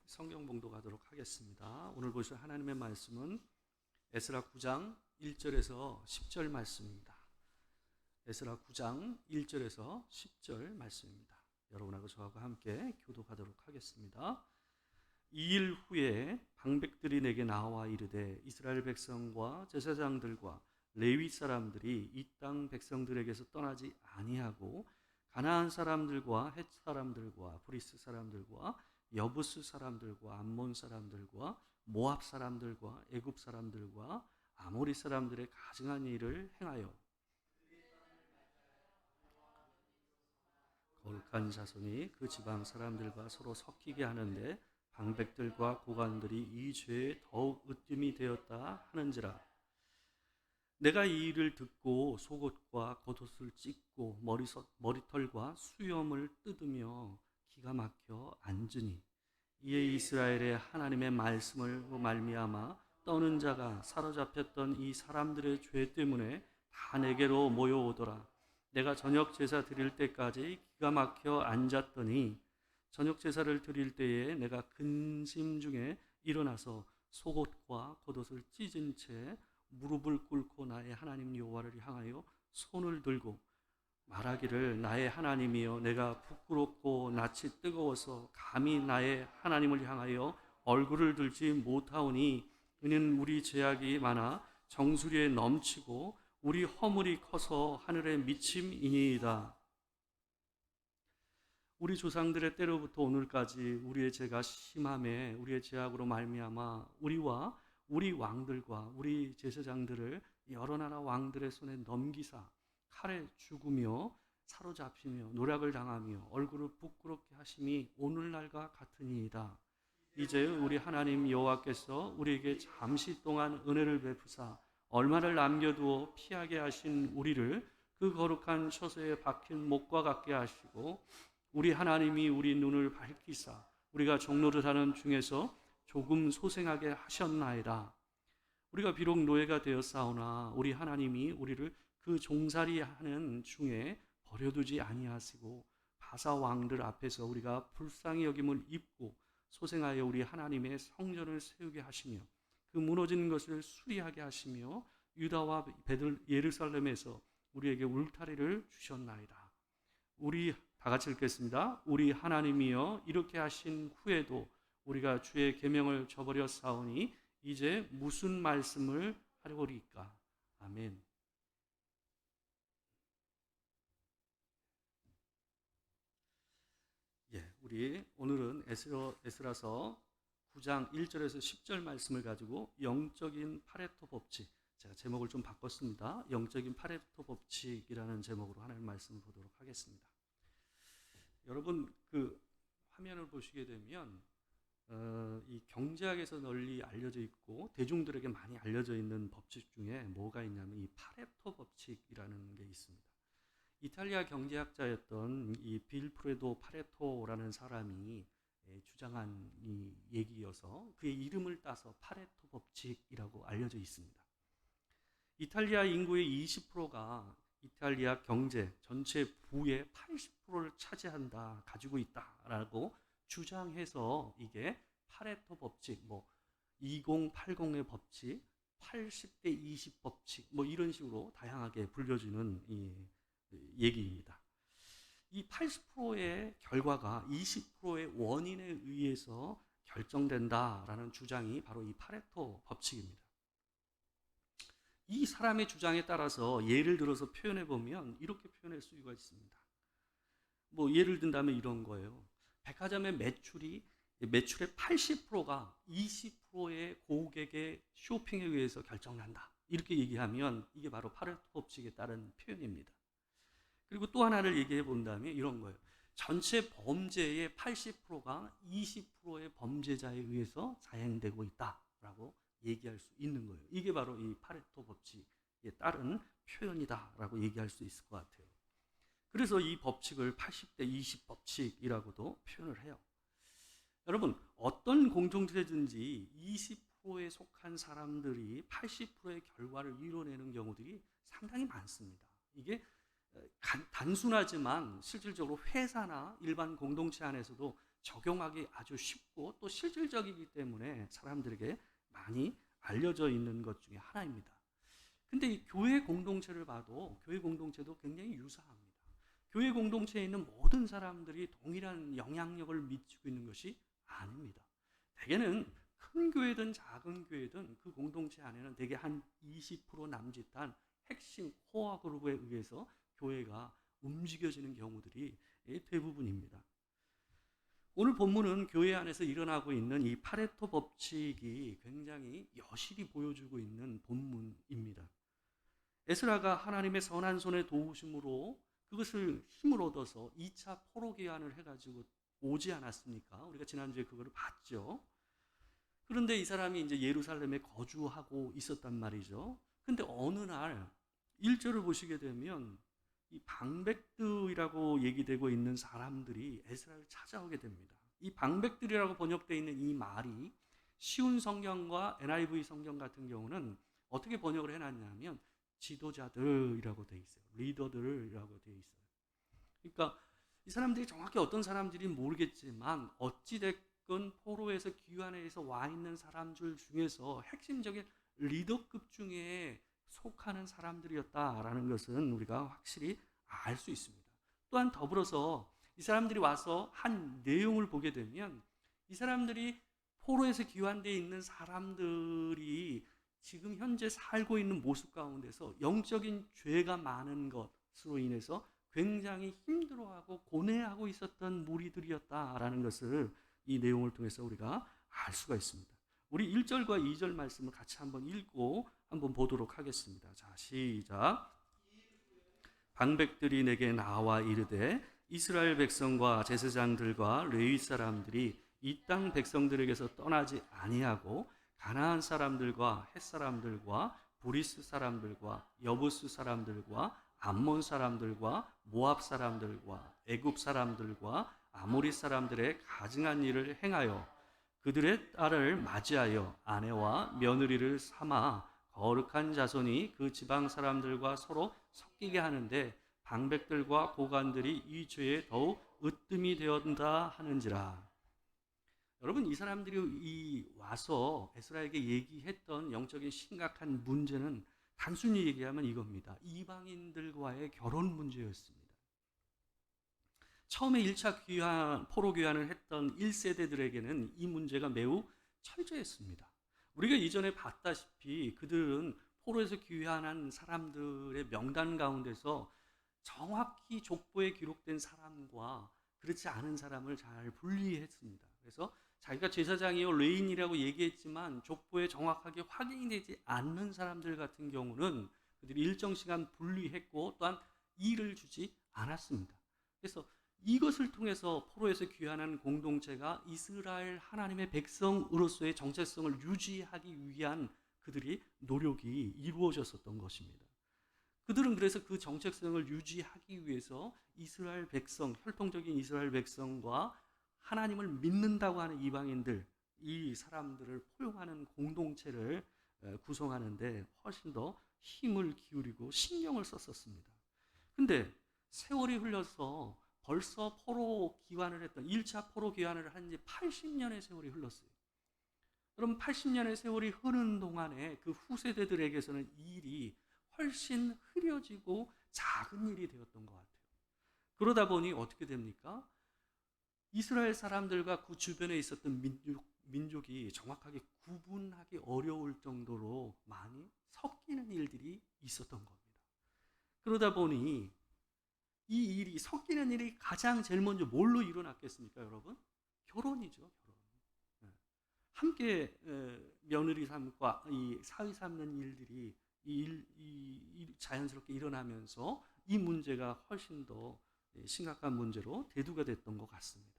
성경 봉독하도록 하겠습니다. 오늘 보실 하나님의 말씀은 에스라 9장 1절에서 10절 말씀입니다. 에스라 9장 1절에서 10절 말씀입니다. 여러분하고 저하고 함께 교독하도록 하겠습니다. 2일 후에 방백들이 내게 나와 이르되 이스라엘 백성과 제사장들과 레위 사람들이 이 땅 백성들에게서 떠나지 아니하고 가나안 사람들과 헷 사람들과 브리스 사람들과 여부스 사람들과 암몬 사람들과 모압 사람들과 애굽 사람들과 아모리 사람들의 가증한 일을 행하여 거룩한 자손이 그 지방 사람들과 서로 섞이게 하는데 방백들과 고관들이 이 죄에 더욱 으뜸이 되었다 하는지라. 내가 이 일을 듣고 속옷과 겉옷을 찢고 머리털과 수염을 뜯으며 기가 막혀 앉으니 이에 이스라엘의 하나님의 말씀을 말미암아 떠는 자가 사로잡혔던 이 사람들의 죄 때문에 다 내게로 모여오더라. 내가 저녁 제사 드릴 때까지 기가 막혀 앉았더니 저녁 제사를 드릴 때에 내가 근심 중에 일어나서 속옷과 겉옷을 찢은 채 무릎을 꿇고 나의 하나님 여호와를 향하여 손을 들고 말하기를 나의 하나님이여 내가 부끄럽고 낯이 뜨거워서 감히 나의 하나님을 향하여 얼굴을 들지 못하오니 이는 우리 죄악이 많아 정수리에 넘치고 우리 허물이 커서 하늘에 미침이니이다. 우리 조상들의 때로부터 오늘까지 우리의 죄가 심함에 우리의 죄악으로 말미암아 우리와 우리 왕들과 우리 제사장들을 여러 나라 왕들의 손에 넘기사 칼에 죽으며 사로잡히며 노략을 당하며 얼굴을 부끄럽게 하심이 오늘날과 같으니이다. 이제 우리 하나님 여호와께서 우리에게 잠시 동안 은혜를 베푸사 얼마를 남겨두어 피하게 하신 우리를 그 거룩한 처소에 박힌 목과 같게 하시고 우리 하나님이 우리 눈을 밝히사 우리가 종로를 하는 중에서 조금 소생하게 하셨나이다. 우리가 비록 노예가 되었사오나 우리 하나님이 우리를 그 종살이하는 중에 버려두지 아니하시고 바사 왕들 앞에서 우리가 불쌍히 여김을 입고 소생하여 우리 하나님의 성전을 세우게 하시며 그 무너진 것을 수리하게 하시며 유다와 예루살렘에서 우리에게 울타리를 주셨나이다. 우리 다 같이 읽겠습니다. 우리 하나님이여 이렇게 하신 후에도 우리가 주의 계명을 저버렸사오니 이제 무슨 말씀을 하려리까? 아멘. 우리 오늘은 에스라서 9장 1절에서 10절 말씀을 가지고 영적인 파레토 법칙, 제가 제목을 좀 바꿨습니다. 영적인 파레토 법칙이라는 제목으로 하나님 말씀을 보도록 하겠습니다. 여러분 그 화면을 보시게 되면 이 경제학에서 널리 알려져 있고 대중들에게 많이 알려져 있는 법칙 중에 뭐가 있냐면 이 파레토 법칙이라는 게 있습니다. 이탈리아 경제학자였던 이 빌프레도 파레토라는 사람이 주장한 이 얘기여서 그의 이름을 따서 파레토 법칙이라고 알려져 있습니다. 이탈리아 인구의 20%가 이탈리아 경제 전체 부의 80%를 차지한다, 가지고 있다라고 주장해서 이게 파레토 법칙, 2080의 법칙, 80대 20 법칙, 이런 식으로 다양하게 불려지는 이 얘기입니다. 이 80%의 결과가 20%의 원인에 의해서 결정된다라는 주장이 바로 이 파레토 법칙입니다. 이 사람의 주장에 따라서 예를 들어서 표현해 보면 이렇게 표현할 수가 있습니다. 예를 든다면 이런 거예요. 백화점의 매출의 80%가 20%의 고객의 쇼핑에 의해서 결정난다. 이렇게 얘기하면 이게 바로 파레토 법칙에 따른 표현입니다. 그리고 또 하나를 얘기해 본다면 이런 거예요. 전체 범죄의 80%가 20%의 범죄자에 의해서 자행되고 있다라고 얘기할 수 있는 거예요. 이게 바로 이 파레토 법칙에 따른 표현이다라고 얘기할 수 있을 것 같아요. 그래서 이 법칙을 80대 20 법칙이라고도 표현을 해요. 여러분, 어떤 공동체든지 20%에 속한 사람들이 80%의 결과를 이뤄내는 경우들이 상당히 많습니다. 이게 단순하지만 실질적으로 회사나 일반 공동체 안에서도 적용하기 아주 쉽고 또 실질적이기 때문에 사람들에게 많이 알려져 있는 것 중에 하나입니다. 근데 이 교회 공동체를 봐도 교회 공동체도 굉장히 유사합니다. 교회 공동체에 있는 모든 사람들이 동일한 영향력을 미치고 있는 것이 아닙니다. 대개는 큰 교회든 작은 교회든 그 공동체 안에는 대개 한 20% 남짓한 핵심 코어 그룹에 의해서 교회가 움직여지는 경우들이 대부분입니다. 오늘 본문은 교회 안에서 일어나고 있는 이 파레토 법칙이 굉장히 여실히 보여주고 있는 본문입니다. 에스라가 하나님의 선한 손에 도우심으로 그것을 힘을 얻어서 2차 포로 기한을 해가지고 오지 않았습니까? 우리가 지난주에 그거를 봤죠. 그런데 이 사람이 이제 예루살렘에 거주하고 있었단 말이죠. 근데 어느 날 1절을 보시게 되면 이 방백들이라고 얘기되고 있는 사람들이 에스라를 찾아오게 됩니다. 이 방백들이라고 번역되어 있는 이 말이 쉬운 성경과 NIV 성경 같은 경우는 어떻게 번역을 해놨냐면 지도자들이라고 되어 있어요. 리더들이라고 되어 있어요. 그러니까 이 사람들이 정확히 어떤 사람들인지 모르겠지만 어찌됐건 포로에서 귀환해서 와 있는 사람들 중에서 핵심적인 리더급 중에 속하는 사람들이었다라는 것은 우리가 확실히 알 수 있습니다. 또한 더불어서 이 사람들이 와서 한 내용을 보게 되면 이 사람들이 포로에서 귀환되어 있는 사람들이 지금 현재 살고 있는 모습 가운데서 영적인 죄가 많은 것으로 인해서 굉장히 힘들어하고 고뇌하고 있었던 무리들이었다라는 것을 이 내용을 통해서 우리가 알 수가 있습니다. 우리 1절과 2절 말씀을 같이 한번 읽고 한번 보도록 하겠습니다. 자, 시작. 방백들이 내게 나와 이르되 이스라엘 백성과 제사장들과 레위 사람들이 이 땅 백성들에게서 떠나지 아니하고 가나안 사람들과 헷 사람들과 브리스 사람들과 여부스 사람들과 암몬 사람들과 모압 사람들과 애굽 사람들과 아모리 사람들의 가증한 일을 행하여 그들의 딸을 맞이하여 아내와 며느리를 삼아 거룩한 자손이 그 지방 사람들과 서로 섞이게 하는데 방백들과 고관들이 이 죄에 더욱 으뜸이 되었다 하는지라. 여러분, 이 사람들이 와서 에스라에게 얘기했던 영적인 심각한 문제는 단순히 얘기하면 이겁니다. 이방인들과의 결혼 문제였습니다. 처음에 1차 포로 귀환을 했던 1세대들에게는 이 문제가 매우 철저했습니다. 우리가 이전에 봤다시피 그들은 포로에서 귀환한 사람들의 명단 가운데서 정확히 족보에 기록된 사람과 그렇지 않은 사람을 잘 분리했습니다. 그래서 자기가 제사장이요 레인이라고 얘기했지만 족보에 정확하게 확인이 되지 않는 사람들 같은 경우는 그들이 일정 시간 분리했고 또한 일을 주지 않았습니다. 그래서 이것을 통해서 포로에서 귀환한 공동체가 이스라엘 하나님의 백성으로서의 정체성을 유지하기 위한 그들이 노력이 이루어졌었던 것입니다. 그들은 그래서 그 정체성을 유지하기 위해서 이스라엘 백성, 혈통적인 이스라엘 백성과 하나님을 믿는다고 하는 이방인들, 이 사람들을 포용하는 공동체를 구성하는데 훨씬 더 힘을 기울이고 신경을 썼었습니다. 근데 세월이 흘러서 벌써 포로 귀환을 했던 1차 포로 귀환을 한 지 80년의 세월이 흘렀어요. 그럼 80년의 세월이 흐르는 동안에 그 후세대들에게서는 이 일이 훨씬 흐려지고 작은 일이 되었던 것 같아요. 그러다 보니 어떻게 됩니까? 이스라엘 사람들과 그 주변에 있었던 민족이 정확하게 구분하기 어려울 정도로 많이 섞이는 일들이 있었던 겁니다. 그러다 보니 이 일이 섞이는 일이 가장 제일 먼저 뭘로 일어났겠습니까, 여러분? 결혼이죠, 결혼. 함께 며느리 삼과 이 사위 삼는 일들이 자연스럽게 일어나면서 이 문제가 훨씬 더 심각한 문제로 대두가 됐던 것 같습니다.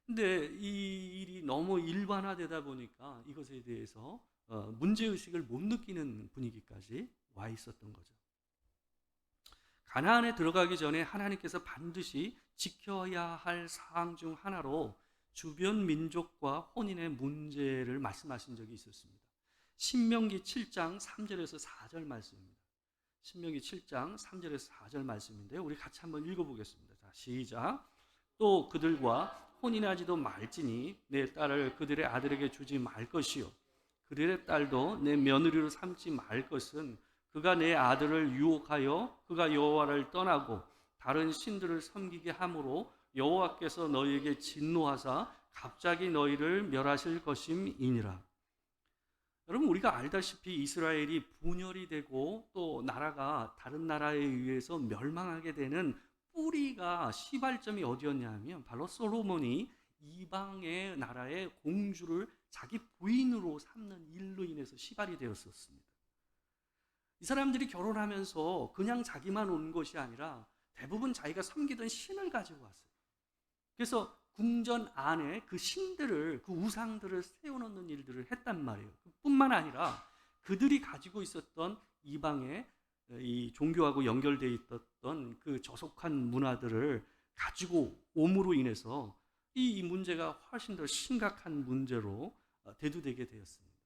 근데 이 일이 너무 일반화되다 보니까 이것에 대해서 문제의식을 못 느끼는 분위기까지 와 있었던 거죠. 가나안에 들어가기 전에 하나님께서 반드시 지켜야 할 사항 중 하나로 주변 민족과 혼인의 문제를 말씀하신 적이 있었습니다. 신명기 7장 3절에서 4절 말씀입니다. 신명기 7장 3절에서 4절 말씀인데요. 우리 같이 한번 읽어보겠습니다. 자, 시작. 또 그들과 혼인하지도 말지니 내 딸을 그들의 아들에게 주지 말 것이요 그들의 딸도 내 며느리로 삼지 말 것은 그가 내 아들을 유혹하여 그가 여호와를 떠나고 다른 신들을 섬기게 함으로 여호와께서 너희에게 진노하사 갑자기 너희를 멸하실 것임이니라. 여러분, 우리가 알다시피 이스라엘이 분열이 되고 또 나라가 다른 나라에 의해서 멸망하게 되는 뿌리가 시발점이 어디였냐면 바로 솔로몬이 이방의 나라의 공주를 자기 부인으로 삼는 일로 인해서 시발이 되었었습니다. 이 사람들이 결혼하면서 그냥 자기만 온 것이 아니라 대부분 자기가 섬기던 신을 가지고 왔어요. 그래서 궁전 안에 그 신들을, 그 우상들을 세워놓는 일들을 했단 말이에요. 뿐만 아니라 그들이 가지고 있었던 이방의 이 종교하고 연결되어 있었던 그 저속한 문화들을 가지고 옴으로 인해서 이 문제가 훨씬 더 심각한 문제로 대두되게 되었습니다.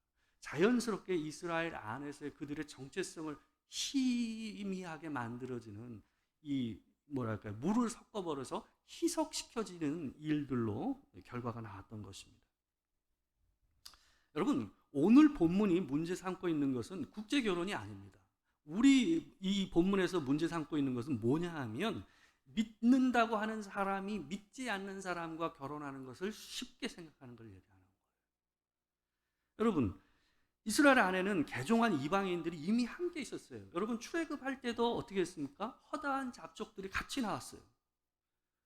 자연스럽게 이스라엘 안에서의 그들의 정체성을 희미하게 만들어지는 이 뭐랄까요, 물을 섞어버려서 희석시켜지는 일들로 결과가 나왔던 것입니다. 여러분, 오늘 본문이 문제 삼고 있는 것은 국제결혼이 아닙니다. 우리 이 본문에서 문제 삼고 있는 것은 뭐냐 하면 믿는다고 하는 사람이 믿지 않는 사람과 결혼하는 것을 쉽게 생각하는 걸 얘기하는 거예요. 여러분, 이스라엘 안에는 개종한 이방인들이 이미 함께 있었어요. 여러분, 출애굽할 때도 어떻게 했습니까? 허다한 잡족들이 같이 나왔어요.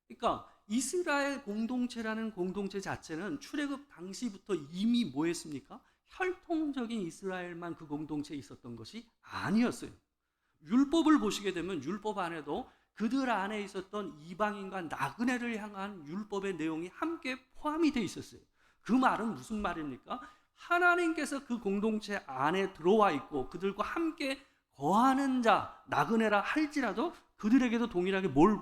그러니까 이스라엘 공동체라는 공동체 자체는 출애굽 당시부터 이미 뭐 했습니까? 혈통적인 이스라엘만 그 공동체에 있었던 것이 아니었어요. 율법을 보시게 되면 율법 안에도 그들 안에 있었던 이방인과 나그네를 향한 율법의 내용이 함께 포함이 되어 있었어요. 그 말은 무슨 말입니까? 하나님께서 그 공동체 안에 들어와 있고 그들과 함께 거하는 자, 나그네라 할지라도 그들에게도 동일하게 뭘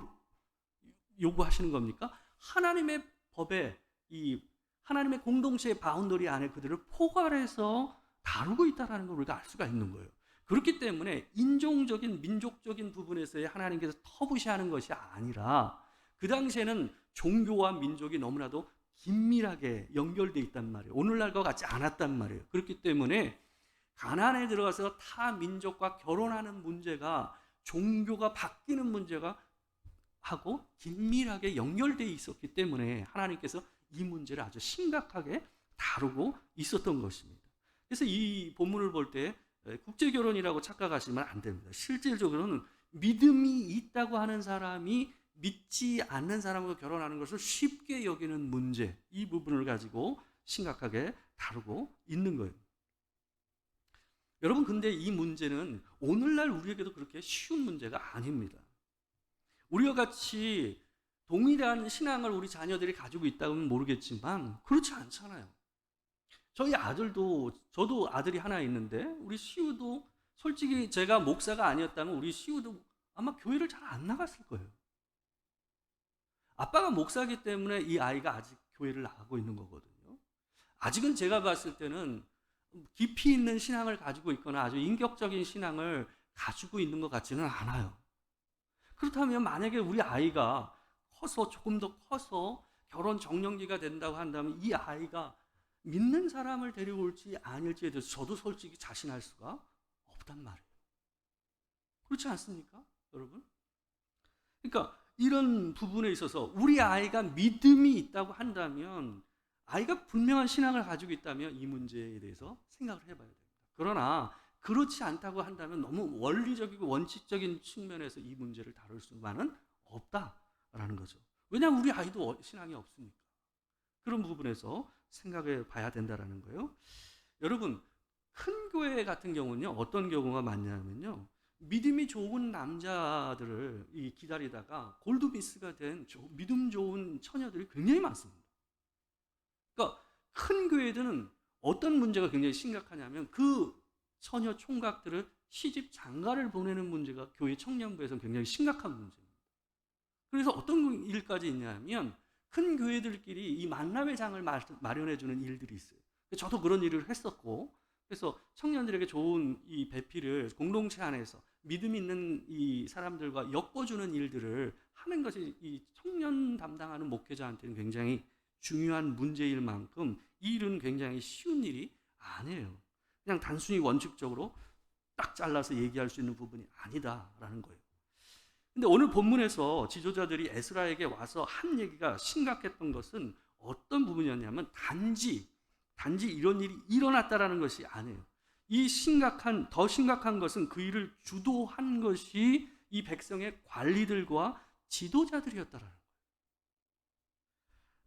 요구하시는 겁니까? 하나님의 법에, 이 하나님의 공동체의 바운더리 안에 그들을 포괄해서 다루고 있다는 걸 우리가 알 수가 있는 거예요. 그렇기 때문에 인종적인, 민족적인 부분에서의 하나님께서 터부시하는 것이 아니라 그 당시에는 종교와 민족이 너무나도 긴밀하게 연결되어 있단 말이에요. 오늘날과 같지 않았단 말이에요. 그렇기 때문에 가나안에 들어가서 타 민족과 결혼하는 문제가 종교가 바뀌는 문제가 하고 긴밀하게 연결되어 있었기 때문에 하나님께서 이 문제를 아주 심각하게 다루고 있었던 것입니다. 그래서 이 본문을 볼 때 국제결혼이라고 착각하시면 안 됩니다. 실질적으로는 믿음이 있다고 하는 사람이 믿지 않는 사람과 결혼하는 것을 쉽게 여기는 문제, 이 부분을 가지고 심각하게 다루고 있는 거예요. 여러분, 근데 이 문제는 오늘날 우리에게도 그렇게 쉬운 문제가 아닙니다. 우리와 같이 동일한 신앙을 우리 자녀들이 가지고 있다면 모르겠지만 그렇지 않잖아요. 저희 아들도, 저도 아들이 하나 있는데 우리 시우도 솔직히 제가 목사가 아니었다면 우리 시우도 아마 교회를 잘 안 나갔을 거예요. 아빠가 목사이기 때문에 이 아이가 아직 교회를 나가고 있는 거거든요. 아직은 제가 봤을 때는 깊이 있는 신앙을 가지고 있거나 아주 인격적인 신앙을 가지고 있는 것 같지는 않아요. 그렇다면 만약에 우리 아이가 커서, 조금 더 커서 결혼 적령기가 된다고 한다면 이 아이가 믿는 사람을 데려올지 아닐지에 대해서 저도 솔직히 자신할 수가 없단 말이에요. 그렇지 않습니까, 여러분? 그러니까 이런 부분에 있어서 우리 아이가 믿음이 있다고 한다면, 아이가 분명한 신앙을 가지고 있다면 이 문제에 대해서 생각을 해봐야 됩니다. 그러나 그렇지 않다고 한다면 너무 원리적이고 원칙적인 측면에서 이 문제를 다룰 수만은 없다라는 거죠. 왜냐하면 우리 아이도 신앙이 없으니까. 그런 부분에서 생각해 봐야 된다라는 거예요. 여러분, 큰 교회 같은 경우는요, 어떤 경우가 많냐면요, 믿음이 좋은 남자들을 기다리다가 골드미스가 된 믿음 좋은 처녀들이 굉장히 많습니다. 그러니까 큰 교회들은 어떤 문제가 굉장히 심각하냐면 그 처녀 총각들을 시집 장가를 보내는 문제가 교회 청년부에서는 굉장히 심각한 문제입니다. 그래서 어떤 일까지 있냐면 큰 교회들끼리 이 만남의 장을 마련해 주는 일들이 있어요. 저도 그런 일을 했었고 그래서 청년들에게 좋은 이 배필을 공동체 안에서 믿음 있는 이 사람들과 엮어주는 일들을 하는 것이 이 청년 담당하는 목회자한테는 굉장히 중요한 문제일 만큼 이 일은 굉장히 쉬운 일이 아니에요. 그냥 단순히 원칙적으로 딱 잘라서 얘기할 수 있는 부분이 아니다라는 거예요. 근데 오늘 본문에서 지도자들이 에스라에게 와서 한 얘기가 심각했던 것은 어떤 부분이었냐면 단지 이런 일이 일어났다라는 것이 아니에요. 더 심각한 것은 그 일을 주도한 것이 이 백성의 관리들과 지도자들이었다라는 거예요.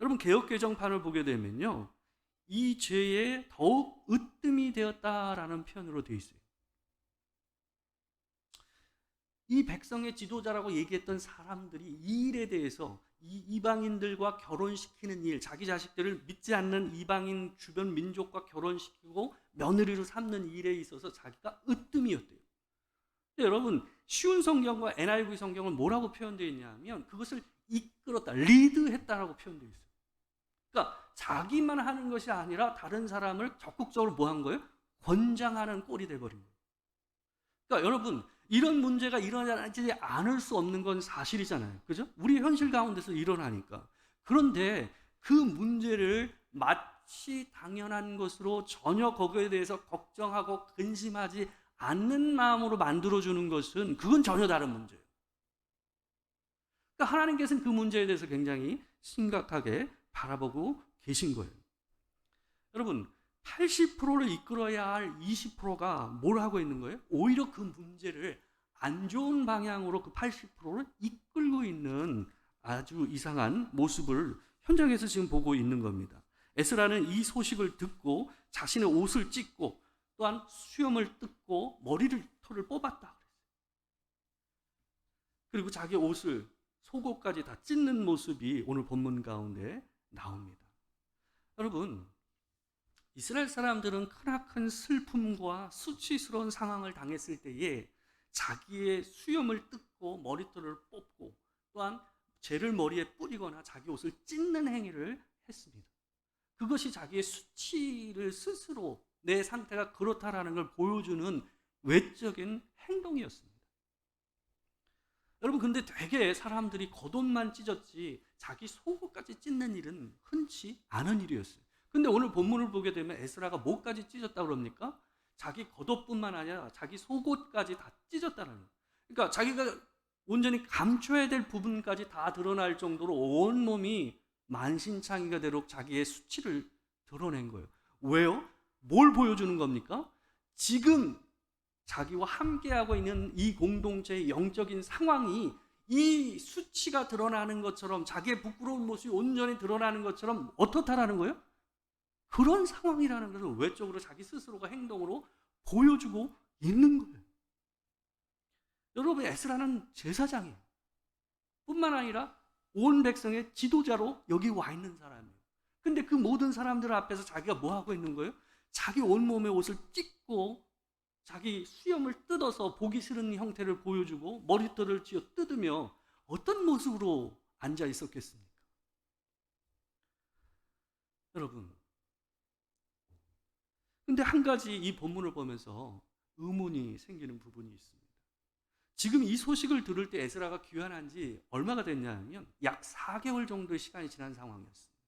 여러분, 개역개정판을 보게 되면요, 이 죄에 더욱 으뜸이 되었다라는 표현으로 되어 있어요. 이 백성의 지도자라고 얘기했던 사람들이 이 일에 대해서 이 이방인들과 결혼시키는 일, 자기 자식들을 믿지 않는 이방인 주변 민족과 결혼시키고 며느리로 삼는 일에 있어서 자기가 으뜸이었대요. 근데 여러분, 쉬운 성경과 NIV 성경은 뭐라고 표현되어 있냐면 그것을 이끌었다, 리드했다라고 표현되어 있어요. 그러니까 자기만 하는 것이 아니라 다른 사람을 적극적으로 뭐 한 거예요? 권장하는 꼴이 돼버린 거예요. 그러니까 여러분, 이런 문제가 일어나지 않을 수 없는 건 사실이잖아요. 그죠? 우리 현실 가운데서 일어나니까. 그런데 그 문제를 마치 당연한 것으로 전혀 거기에 대해서 걱정하고 근심하지 않는 마음으로 만들어주는 것은 그건 전혀 다른 문제예요. 그러니까 하나님께서는 그 문제에 대해서 굉장히 심각하게 바라보고 계신 거예요. 여러분, 80%를 이끌어야 할 20%가 뭘 하고 있는 거예요? 오히려 그 문제를 안 좋은 방향으로 그 80%를 이끌고 있는 아주 이상한 모습을 현장에서 지금 보고 있는 겁니다. 에스라는 이 소식을 듣고 자신의 옷을 찢고 또한 수염을 뜯고 털을 뽑았다. 그리고 자기 옷을 속옷까지 다 찢는 모습이 오늘 본문 가운데 나옵니다. 여러분, 이스라엘 사람들은 크나큰 슬픔과 수치스러운 상황을 당했을 때에 자기의 수염을 뜯고 머리털을 뽑고 또한 재를 머리에 뿌리거나 자기 옷을 찢는 행위를 했습니다. 그것이 자기의 수치를 스스로 내 상태가 그렇다라는 걸 보여주는 외적인 행동이었습니다. 여러분, 근데 되게 사람들이 겉옷만 찢었지 자기 속옷까지 찢는 일은 흔치 않은 일이었어요. 근데 오늘 본문을 보게 되면 에스라가 뭐까지 찢었다고 그럽니까? 자기 겉옷뿐만 아니라 자기 속옷까지 다 찢었다는 거예요. 그러니까 자기가 온전히 감춰야 될 부분까지 다 드러날 정도로 온몸이 만신창이가 되도록 자기의 수치를 드러낸 거예요. 왜요? 뭘 보여주는 겁니까? 지금 자기와 함께하고 있는 이 공동체의 영적인 상황이 이 수치가 드러나는 것처럼 자기의 부끄러운 모습이 온전히 드러나는 것처럼 어떻다라는 거예요? 그런 상황이라는 것을 외적으로 자기 스스로가 행동으로 보여주고 있는 거예요. 여러분, 에스라는 제사장이에요. 뿐만 아니라 온 백성의 지도자로 여기 와 있는 사람이에요. 근데 그 모든 사람들 앞에서 자기가 뭐 하고 있는 거예요? 자기 온몸의 옷을 찢고 자기 수염을 뜯어서 보기 싫은 형태를 보여주고 머리털을 쥐어 뜯으며 어떤 모습으로 앉아 있었겠습니까? 여러분, 근데 한 가지 이 본문을 보면서 의문이 생기는 부분이 있습니다. 지금 이 소식을 들을 때 에스라가 귀환한 지 얼마가 됐냐면 약 4개월 정도의 시간이 지난 상황이었습니다.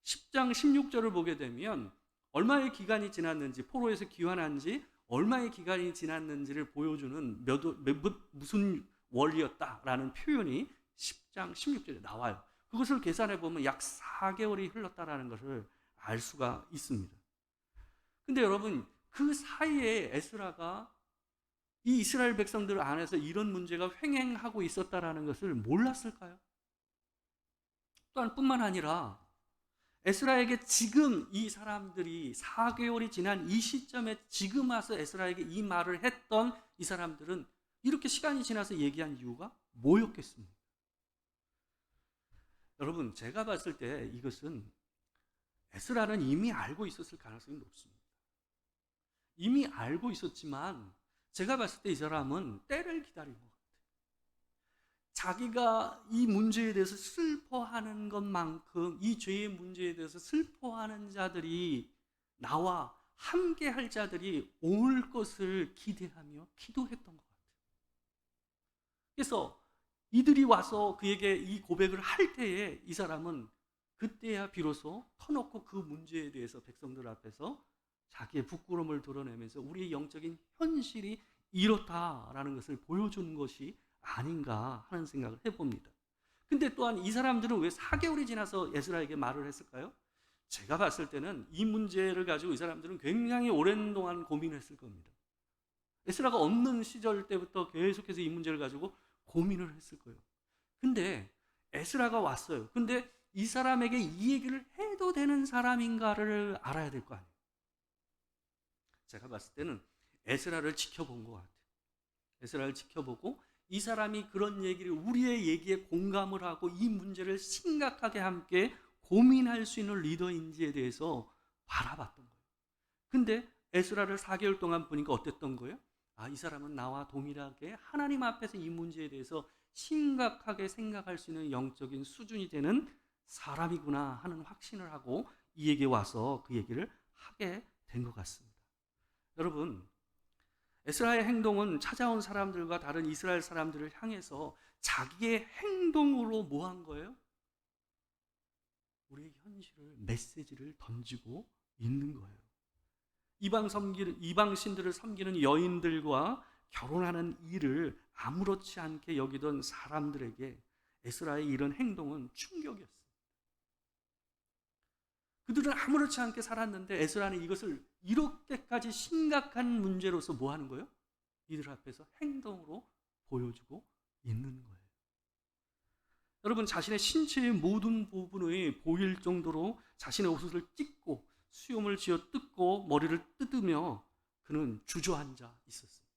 10장 16절을 보게 되면 얼마의 기간이 지났는지, 포로에서 귀환한 지 얼마의 기간이 지났는지를 보여주는 무슨 월이었다라는 표현이 10장 16절에 나와요. 그것을 계산해 보면 약 4개월이 흘렀다라는 것을 알 수가 있습니다. 근데 여러분, 그 사이에 에스라가 이 이스라엘 백성들 안에서 이런 문제가 횡행하고 있었다라는 것을 몰랐을까요? 또한 뿐만 아니라 에스라에게 지금 이 사람들이 4개월이 지난 이 시점에 지금 와서 에스라에게 이 말을 했던 이 사람들은 이렇게 시간이 지나서 얘기한 이유가 뭐였겠습니까? 여러분, 제가 봤을 때 이것은 에스라는 이미 알고 있었을 가능성이 높습니다. 이미 알고 있었지만 제가 봤을 때 이 사람은 때를 기다린 것 같아요. 자기가 이 문제에 대해서 슬퍼하는 것만큼 이 죄의 문제에 대해서 슬퍼하는 자들이 나와 함께 할 자들이 올 것을 기대하며 기도했던 것 같아요. 그래서 이들이 와서 그에게 이 고백을 할 때에 이 사람은 그때야 비로소 터놓고 그 문제에 대해서 백성들 앞에서 자기의 부끄러움을 드러내면서 우리의 영적인 현실이 이렇다라는 것을 보여주는 것이 아닌가 하는 생각을 해봅니다. 근데 또한 이 사람들은 왜 4개월이 지나서 에스라에게 말을 했을까요? 제가 봤을 때는 이 문제를 가지고 이 사람들은 굉장히 오랜 동안 고민했을 겁니다. 에스라가 없는 시절 때부터 계속해서 이 문제를 가지고 고민을 했을 거예요. 근데 에스라가 왔어요. 근데 이 사람에게 이 얘기를 해도 되는 사람인가를 알아야 될 거 아니에요. 제가 봤을 때는 에스라를 지켜본 것 같아요. 에스라를 지켜보고 이 사람이 그런 얘기를 우리의 얘기에 공감을 하고 이 문제를 심각하게 함께 고민할 수 있는 리더인지에 대해서 바라봤던 거예요. 근데 에스라를 4개월 동안 보니까 어땠던 거예요? 아, 이 사람은 나와 동일하게 하나님 앞에서 이 문제에 대해서 심각하게 생각할 수 있는 영적인 수준이 되는 사람이구나 하는 확신을 하고 이에게 와서 그 얘기를 하게 된 것 같습니다. 여러분, 에스라의 행동은 찾아온 사람들과 다른 이스라엘 사람들을 향해서 자기의 행동으로 뭐 한 거예요? 우리의 현실을, 메시지를 던지고 있는 거예요. 이방 신들을 섬기는 여인들과 결혼하는 일을 아무렇지 않게 여기던 사람들에게 에스라의 이런 행동은 충격이었어요. 그들은 아무렇지 않게 살았는데 에스라는 이것을 이렇게까지 심각한 문제로서 뭐 하는 거예요? 이들 앞에서 행동으로 보여주고 있는 거예요. 여러분, 자신의 신체의 모든 부분이 보일 정도로 자신의 옷을 찢고 수염을 쥐어 뜯고 머리를 뜯으며 그는 주저앉아 있었습니다.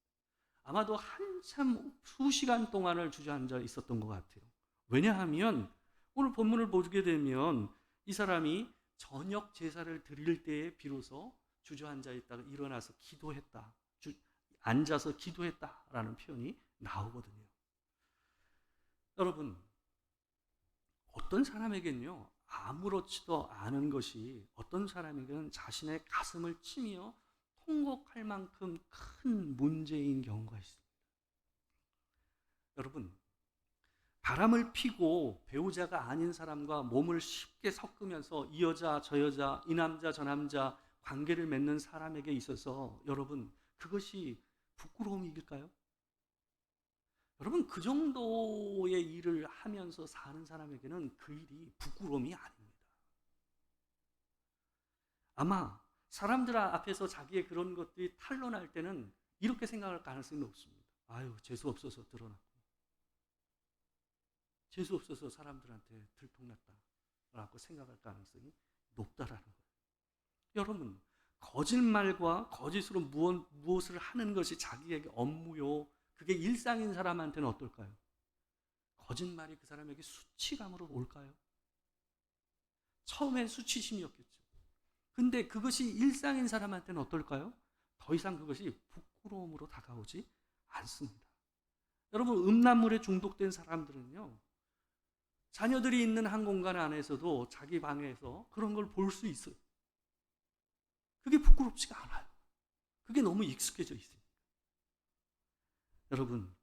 아마도 한참 수시간 동안을 주저앉아 있었던 것 같아요. 왜냐하면 오늘 본문을 보게 되면 이 사람이 저녁 제사를 드릴 때에 비로소 주저앉아 있다가 일어나서 기도했다, 앉아서 기도했다라는 표현이 나오거든요. 여러분, 어떤 사람에게는요, 아무렇지도 않은 것이 어떤 사람에게는 자신의 가슴을 치며 통곡할 만큼 큰 문제인 경우가 있습니다. 여러분, 바람을 피고 배우자가 아닌 사람과 몸을 쉽게 섞으면서 이 여자 저 여자, 이 남자 저 남자 관계를 맺는 사람에게 있어서 여러분, 그것이 부끄러움일까요? 여러분, 그 정도의 일을 하면서 사는 사람에게는 그 일이 부끄러움이 아닙니다. 아마 사람들 앞에서 자기의 그런 것들이 탄로날 때는 이렇게 생각할 가능성이 높습니다. 아유, 재수 없어서 드러났고, 재수 없어서 사람들한테 들통났다라고 생각할 가능성이 높다라는 거예요. 여러분, 거짓말과 거짓으로 무엇을 하는 것이 자기에게 업무요, 그게 일상인 사람한테는 어떨까요? 거짓말이 그 사람에게 수치감으로 올까요? 처음엔 수치심이었겠죠. 근데 그것이 일상인 사람한테는 어떨까요? 더 이상 그것이 부끄러움으로 다가오지 않습니다. 여러분, 음란물에 중독된 사람들은요, 자녀들이 있는 한 공간 안에서도 자기 방에서 그런 걸 볼 수 있어요. 그게 부끄럽지가 않아요. 그게 너무 익숙해져 있어요. 여러분,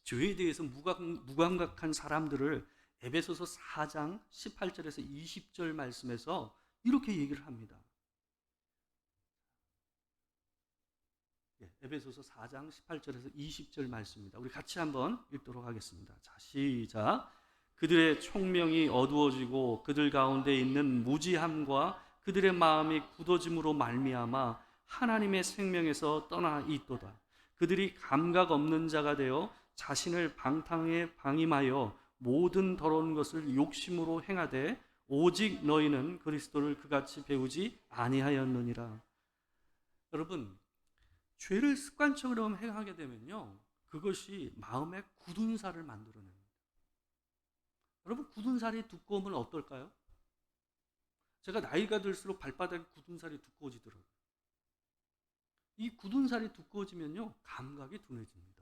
죄에 대해서 무감각한 사람들을 에베소서 4장 18절에서 20절 말씀에서 이렇게 얘기를 합니다. 에베소서 4장 18절에서 20절 말씀입니다. 우리 같이 한번 읽도록 하겠습니다. 자, 시작. 그들의 총명이 어두워지고 그들 가운데 있는 무지함과 그들의 마음이 굳어짐으로 말미암아 하나님의 생명에서 떠나 있도다. 그들이 감각 없는 자가 되어 자신을 방탕에 방임하여 모든 더러운 것을 욕심으로 행하되 오직 너희는 그리스도를 그같이 배우지 아니하였느니라. 여러분, 죄를 습관적으로 행하게 되면요, 그것이 마음에 굳은 살을 만들어냅니다. 여러분, 굳은 살이 두꺼우면 어떨까요? 제가 나이가 들수록 발바닥에 굳은 살이 두꺼워지더라고요. 이 굳은 살이 두꺼워지면요, 감각이 둔해집니다.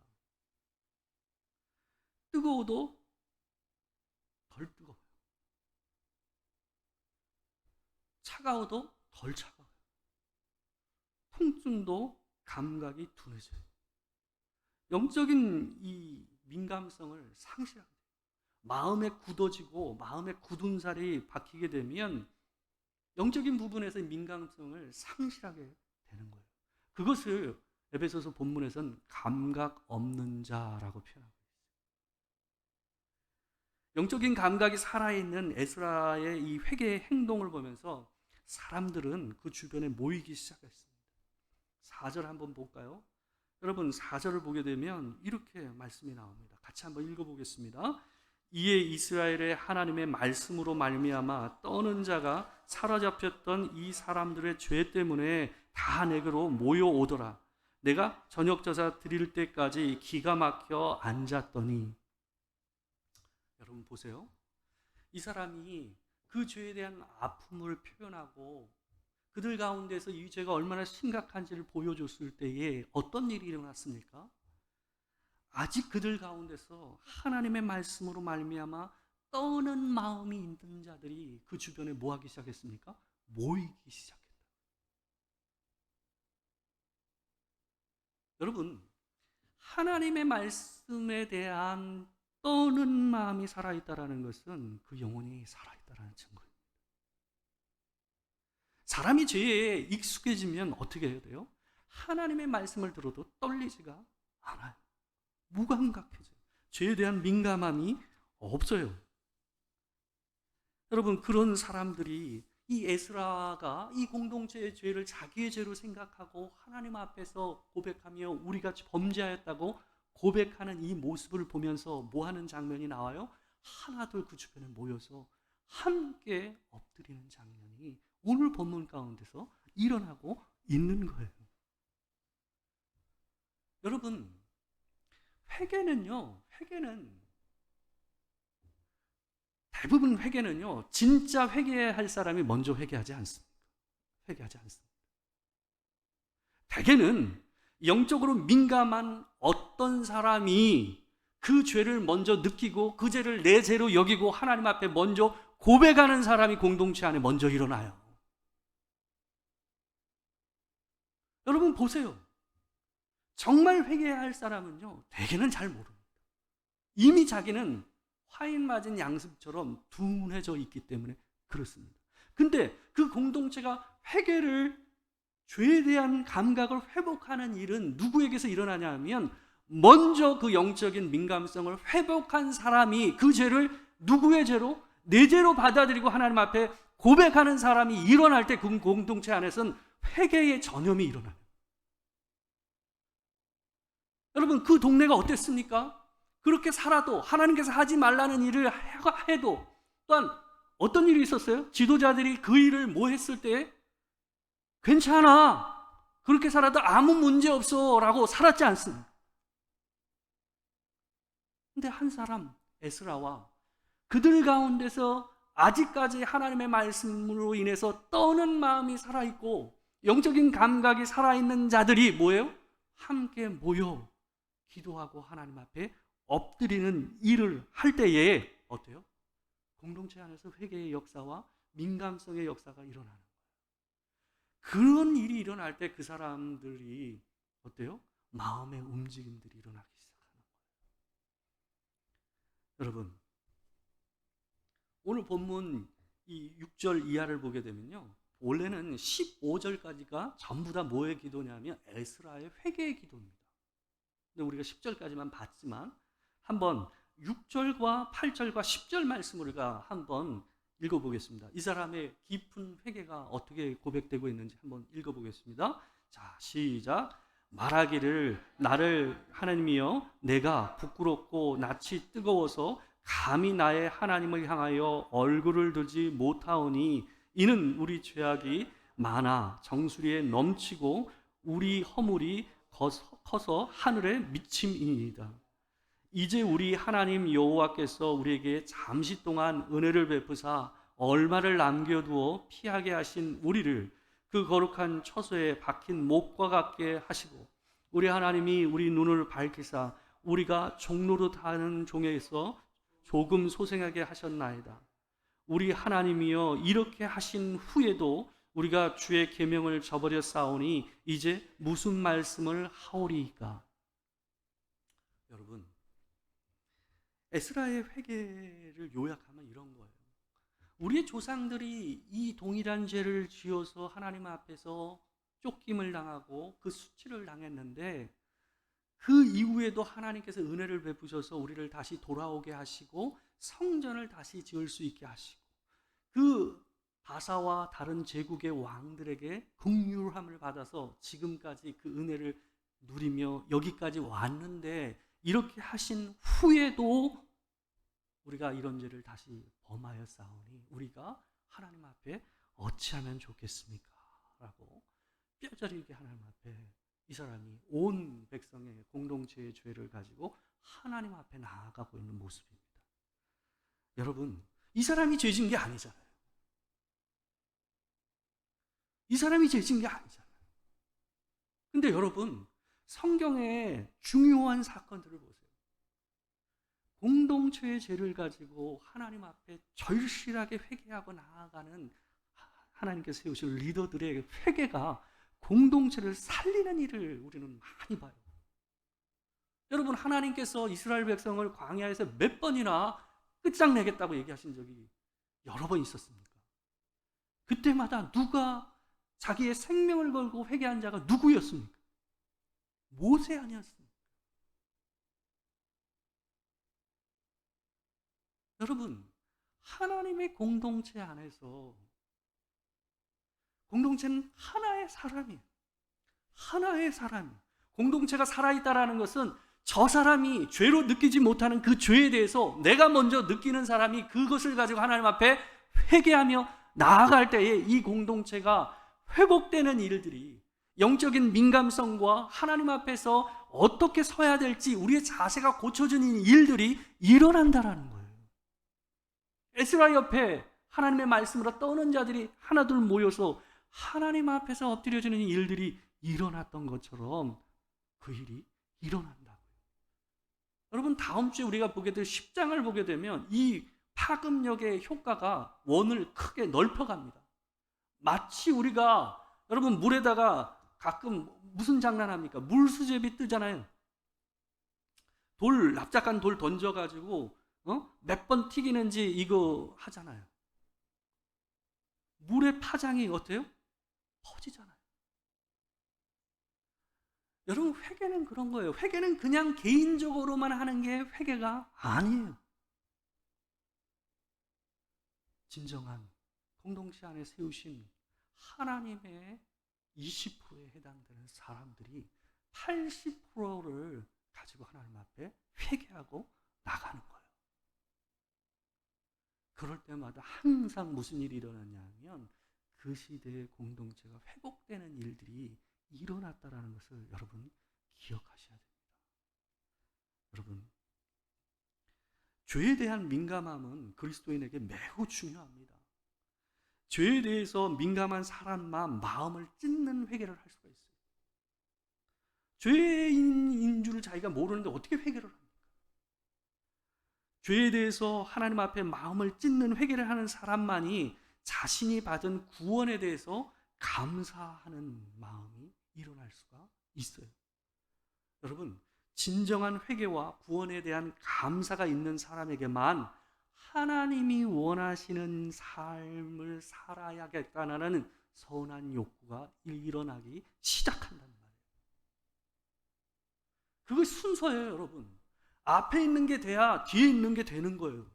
뜨거워도 덜 뜨거워요. 차가워도 덜 차가워요. 통증도 감각이 둔해져요. 영적인 이 민감성을 상실하게 돼요. 마음에 굳어지고 마음에 굳은 살이 박히게 되면 영적인 부분에서 민감성을 상실하게 되는 거예요. 그것을 에베소서 본문에서는 감각 없는 자라고 표현하고 있어요. 영적인 감각이 살아있는 에스라의 이 회개의 행동을 보면서 사람들은 그 주변에 모이기 시작했습니다. 4절 한번 볼까요? 여러분 4절을 보게 되면 이렇게 말씀이 나옵니다. 같이 한번 읽어보겠습니다. 이에 이스라엘의 하나님의 말씀으로 말미암아 떠는 자가 사로잡혔던 이 사람들의 죄 때문에 다 내게로 모여오더라. 내가 저녁저사 드릴 때까지 기가 막혀 앉았더니. 여러분 보세요. 이 사람이 그 죄에 대한 아픔을 표현하고 그들 가운데서 이 죄가 얼마나 심각한지를 보여줬을 때에 어떤 일이 일어났습니까? 아직 그들 가운데서 하나님의 말씀으로 말미암아 떠는 마음이 있는 자들이 그 주변에 뭐 하기 시작했습니까? 모이기 시작했다. 여러분, 하나님의 말씀에 대한 떠는 마음이 살아있다는 것은 그 영혼이 살아있다는 증거입니다. 사람이 죄에 익숙해지면 어떻게 해야 돼요? 하나님의 말씀을 들어도 떨리지가 않아요. 무감각해져요. 죄에 대한 민감함이 없어요. 여러분, 그런 사람들이 이 에스라가 이 공동체의 죄를 자기의 죄로 생각하고 하나님 앞에서 고백하며 우리같이 범죄하였다고 고백하는 이 모습을 보면서 뭐 하는 장면이 나와요? 하나둘 그 주변에 모여서 함께 엎드리는 장면이 오늘 본문 가운데서 일어나고 있는 거예요. 여러분, 대부분 회개는요, 진짜 회개해야 할 사람이 먼저 회개하지 않습니다. 대개는 영적으로 민감한 어떤 사람이 그 죄를 먼저 느끼고 그 죄를 내 죄로 여기고 하나님 앞에 먼저 고백하는 사람이 공동체 안에 먼저 일어나요. 여러분 보세요. 정말 회개해야 할 사람은요, 대개는 잘 모릅니다. 이미 자기는 화인 맞은 양습처럼 둔해져 있기 때문에 그렇습니다. 근데 그 공동체가 죄에 대한 감각을 회복하는 일은 누구에게서 일어나냐 하면 먼저 그 영적인 민감성을 회복한 사람이 그 죄를 누구의 죄로? 내 죄로 받아들이고 하나님 앞에 고백하는 사람이 일어날 때 그 공동체 안에서는 회개의 전염이 일어나요. 여러분, 그 동네가 어땠습니까? 그렇게 살아도 하나님께서 하지 말라는 일을 해도 또한 어떤 일이 있었어요? 지도자들이 그 일을 뭐 했을 때 괜찮아, 그렇게 살아도 아무 문제 없어 라고 살았지 않습니다. 근데 한 사람 에스라와 그들 가운데서 아직까지 하나님의 말씀으로 인해서 떠는 마음이 살아있고 영적인 감각이 살아있는 자들이 뭐예요? 함께 모여 기도하고 하나님 앞에 엎드리는 일을 할 때에 어때요? 공동체 안에서 회개의 역사와 민감성의 역사가 일어나는 거예요. 그런 일이 일어날 때 그 사람들이 어때요? 마음의 움직임들이 일어나기 시작하는 거예요. 여러분, 오늘 본문 이 6절 이하를 보게 되면요, 원래는 15절까지가 전부 다 뭐의 기도냐면 에스라의 회개의 기도입니다. 근데 우리가 10절까지만 봤지만 한번 6절과 8절과 10절 말씀을 우리가 한번 읽어보겠습니다. 이 사람의 깊은 회개가 어떻게 고백되고 있는지 한번 읽어보겠습니다. 자, 시작. 말하기를 나를 하나님이여 내가 부끄럽고 낯이 뜨거워서 감히 나의 하나님을 향하여 얼굴을 들지 못하오니 이는 우리 죄악이 많아 정수리에 넘치고 우리 허물이 커서 하늘에 미침이니이다. 이제 우리 하나님 여호와께서 우리에게 잠시 동안 은혜를 베푸사 얼마를 남겨두어 피하게 하신 우리를 그 거룩한 처소에 박힌 목과 같게 하시고 우리 하나님이 우리 눈을 밝히사 우리가 종노릇 하는 종에서 조금 소생하게 하셨나이다. 우리 하나님이여 이렇게 하신 후에도 우리가 주의 계명을 저버려 싸우니 이제 무슨 말씀을 하오리이까? 여러분, 에스라의 회개를 요약하면 이런 거예요. 우리의 조상들이 이 동일한 죄를 지어서 하나님 앞에서 쫓김을 당하고 그 수치를 당했는데, 그 이후에도 하나님께서 은혜를 베푸셔서 우리를 다시 돌아오게 하시고 성전을 다시 지을 수 있게 하시고, 그 바사와 다른 제국의 왕들에게 긍휼함을 받아서 지금까지 그 은혜를 누리며 여기까지 왔는데, 이렇게 하신 후에도 우리가 이런 죄를 다시 범하여 싸우니 우리가 하나님 앞에 어찌하면 좋겠습니까? 라고 뼈저리게 하나님 앞에 이 사람이 온 백성의 공동체의 죄를 가지고 하나님 앞에 나아가고 있는 모습입니다. 여러분, 이 사람이 죄진 게 아니잖아요. 이 사람이 죄진 게 아니잖아요. 근데 여러분, 성경의 중요한 사건들을 보세요. 공동체의 죄를 가지고 하나님 앞에 절실하게 회개하고 나아가는 하나님께서 세우신 리더들의 회개가 공동체를 살리는 일을 우리는 많이 봐요. 여러분, 하나님께서 이스라엘 백성을 광야에서 몇 번이나 끝장내겠다고 얘기하신 적이 여러 번 있었습니까? 그때마다 누가 자기의 생명을 걸고 회개한 자가 누구였습니까? 모세 아니었습니까? 여러분, 하나님의 공동체 안에서 공동체는 하나의 사람이에요. 하나의 사람. 공동체가 살아있다라는 것은 저 사람이 죄로 느끼지 못하는 그 죄에 대해서 내가 먼저 느끼는 사람이 그것을 가지고 하나님 앞에 회개하며 나아갈 때에 이 공동체가 회복되는 일들이, 영적인 민감성과 하나님 앞에서 어떻게 서야 될지 우리의 자세가 고쳐지는 일들이 일어난다라는 거예요. 에스라 옆에 하나님의 말씀으로 떠는 자들이 하나둘 모여서 하나님 앞에서 엎드려지는 일들이 일어났던 것처럼 그 일이 일어난다고요. 여러분, 다음 주에 우리가 보게 될 10장을 보게 되면 이 파급력의 효과가 원을 크게 넓혀갑니다. 마치 우리가, 여러분, 물에다가 가끔 무슨 장난합니까? 물수제비 뜨잖아요. 납작한 돌 던져가지고 몇 번 튀기는지 이거 하잖아요. 물의 파장이 어때요? 퍼지잖아요. 여러분, 회개는 그런 거예요. 회개는 그냥 개인적으로만 하는 게 회개가 아니에요. 진정한 공동체 안에 세우신 하나님의 20%에 해당되는 사람들이 80%를 가지고 하나님 앞에 회개하고 나가는 거예요. 그럴 때마다 항상 무슨 일이 일어났냐면 그 시대의 공동체가 회복되는 일들이 일어났다라는 것을 여러분 기억하셔야 됩니다. 여러분, 죄에 대한 민감함은 그리스도인에게 매우 중요합니다. 죄에 대해서 민감한 사람만 마음을 찢는 회개를 할 수가 있어요. 죄인인 줄 자기가 모르는데 어떻게 회개를 합니까? 죄에 대해서 하나님 앞에 마음을 찢는 회개를 하는 사람만이 자신이 받은 구원에 대해서 감사하는 마음이 일어날 수가 있어요. 여러분, 진정한 회개와 구원에 대한 감사가 있는 사람에게만 하나님이 원하시는 삶을 살아야겠다는 선한 욕구가 일어나기 시작한단 말이에요. 그게 순서예요, 여러분. 앞에 있는 게 돼야 뒤에 있는 게 되는 거예요.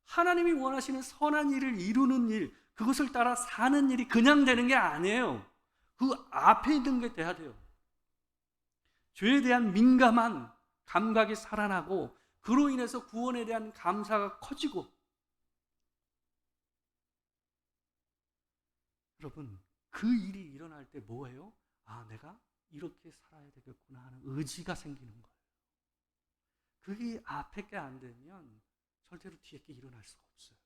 하나님이 원하시는 선한 일을 이루는 일, 그것을 따라 사는 일이 그냥 되는 게 아니에요. 그 앞에 있는 게 돼야 돼요. 죄에 대한 민감한 감각이 살아나고 그로 인해서 구원에 대한 감사가 커지고, 여러분, 그 일이 일어날 때 뭐예요? 아, 내가 이렇게 살아야 되겠구나 하는 의지가 생기는 거예요. 그게 앞에 게 안 되면 절대로 뒤에 게 일어날 수가 없어요.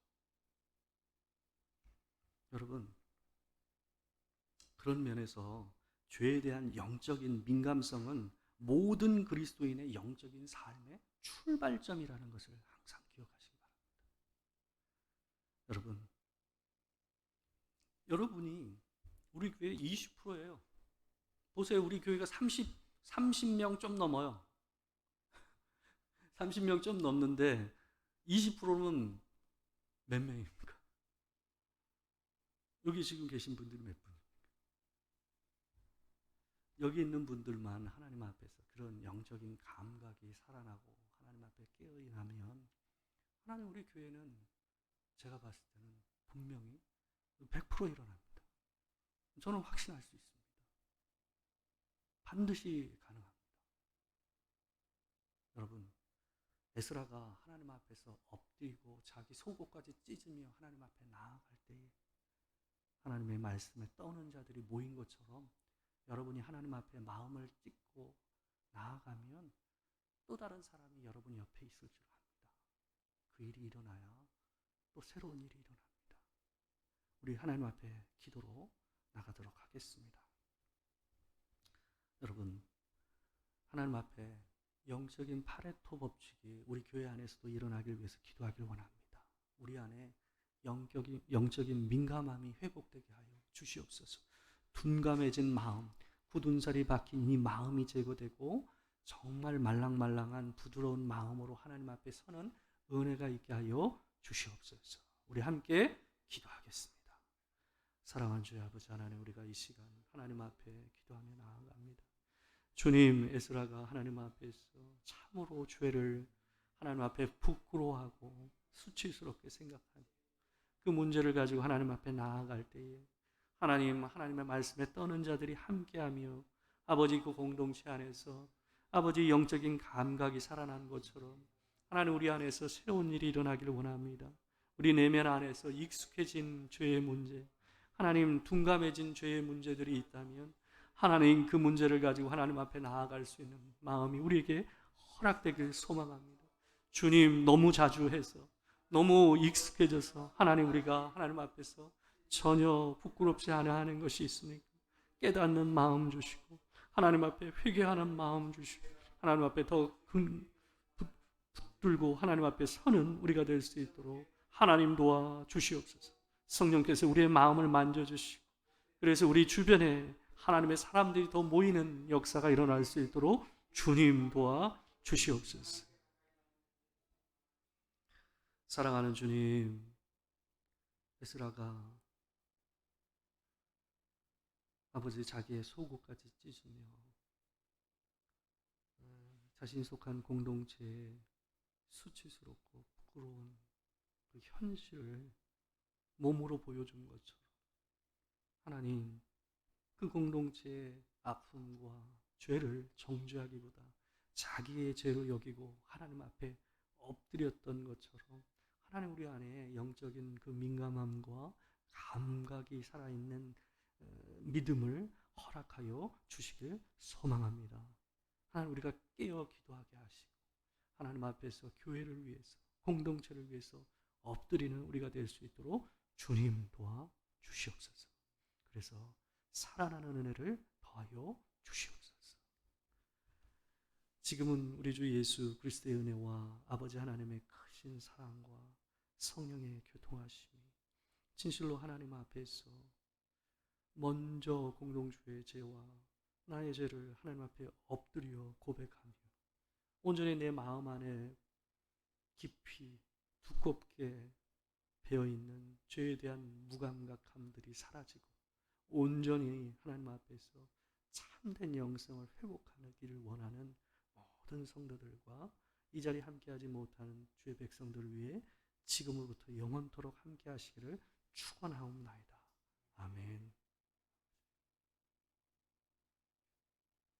여러분, 그런 면에서 죄에 대한 영적인 민감성은 모든 그리스도인의 영적인 삶의 출발점이라는 것을 항상 기억하시기 바랍니다. 여러분, 여러분이 우리 교회 20%예요. 보세요. 우리 교회가 30명 좀 넘어요. 30명 좀 넘는데 20%는 몇 명입니까? 여기 지금 계신 분들이 몇 분? 여기 있는 분들만 하나님 앞에서 그런 영적인 감각이 살아나고 하나님 앞에 깨어나면 하나님 우리 교회는 제가 봤을 때는 분명히 100% 일어납니다. 저는 확신할 수 있습니다. 반드시 가능합니다. 여러분, 에스라가 하나님 앞에서 엎드리고 자기 속옷까지 찢으며 하나님 앞에 나아갈 때에 하나님의 말씀에 떠는 자들이 모인 것처럼 여러분이 하나님 앞에 마음을 찢고 나아가면 또 다른 사람이 여러분 옆에 있을 줄 압니다. 그 일이 일어나야 또 새로운 일이 일어납니다. 우리 하나님 앞에 기도로 나가도록 하겠습니다. 여러분, 하나님 앞에 영적인 파레토 법칙이 우리 교회 안에서도 일어나길 위해서 기도하길 원합니다. 우리 안에 영적인 민감함이 회복되게 하여 주시옵소서. 둔감해진 마음, 굳은 살이 박힌 이 마음이 제거되고 정말 말랑말랑한 부드러운 마음으로 하나님 앞에 서는 은혜가 있게 하여 주시옵소서. 우리 함께 기도하겠습니다. 사랑하는 주의 아버지 하나님, 우리가 이 시간 하나님 앞에 기도하며 나아갑니다. 주님, 에스라가 하나님 앞에서 참으로 죄를 하나님 앞에 부끄러워하고 수치스럽게 생각하니 그 문제를 가지고 하나님 앞에 나아갈 때에 하나님의 말씀에 떠는 자들이 함께하며 아버지 그 공동체 안에서 아버지 영적인 감각이 살아나는 것처럼 하나님 우리 안에서 새로운 일이 일어나기를 원합니다. 우리 내면 안에서 익숙해진 죄의 문제, 하나님 둔감해진 죄의 문제들이 있다면 하나님 그 문제를 가지고 하나님 앞에 나아갈 수 있는 마음이 우리에게 허락되길 소망합니다. 주님, 너무 자주 해서 너무 익숙해져서 하나님 우리가 하나님 앞에서 전혀 부끄럽지 않아 하는 것이 있으니까 깨닫는 마음 주시고 하나님 앞에 회개하는 마음 주시고 하나님 앞에 더 붙들고 하나님 앞에 서는 우리가 될 수 있도록 하나님 도와 주시옵소서. 성령께서 우리의 마음을 만져주시고 그래서 우리 주변에 하나님의 사람들이 더 모이는 역사가 일어날 수 있도록 주님 도와 주시옵소서. 사랑하는 주님, 에스라가 아버지 자기의 속옷까지 찢으며 자신이 속한 공동체에 수치스럽고 부끄러운 그 현실을 몸으로 보여준 것처럼 하나님 그 공동체의 아픔과 죄를 정죄하기보다 자기의 죄로 여기고 하나님 앞에 엎드렸던 것처럼 하나님 우리 안에 영적인 그 민감함과 감각이 살아있는 믿음을 허락하여 주시길 소망합니다. 하나님 우리가 깨어 기도하게 하시고 하나님 앞에서 교회를 위해서 공동체를 위해서 엎드리는 우리가 될 수 있도록 주님 도와 주시옵소서. 그래서 살아나는 은혜를 더하여 주시옵소서. 지금은 우리 주 예수 그리스도의 은혜와 아버지 하나님의 크신 사랑과 성령의 교통하심이 진실로 하나님 앞에서 먼저 공동체의 죄와 나의 죄를 하나님 앞에 엎드려 고백하며 온전히 내 마음 안에 깊이 두껍게 배어있는 죄에 대한 무감각함들이 사라지고 온전히 하나님 앞에서 참된 영성을 회복하기를 원하는 모든 성도들과 이 자리에 함께하지 못하는 주의 백성들을 위해 지금으로부터 영원토록 함께하시기를 축원하옵나이다. 아멘.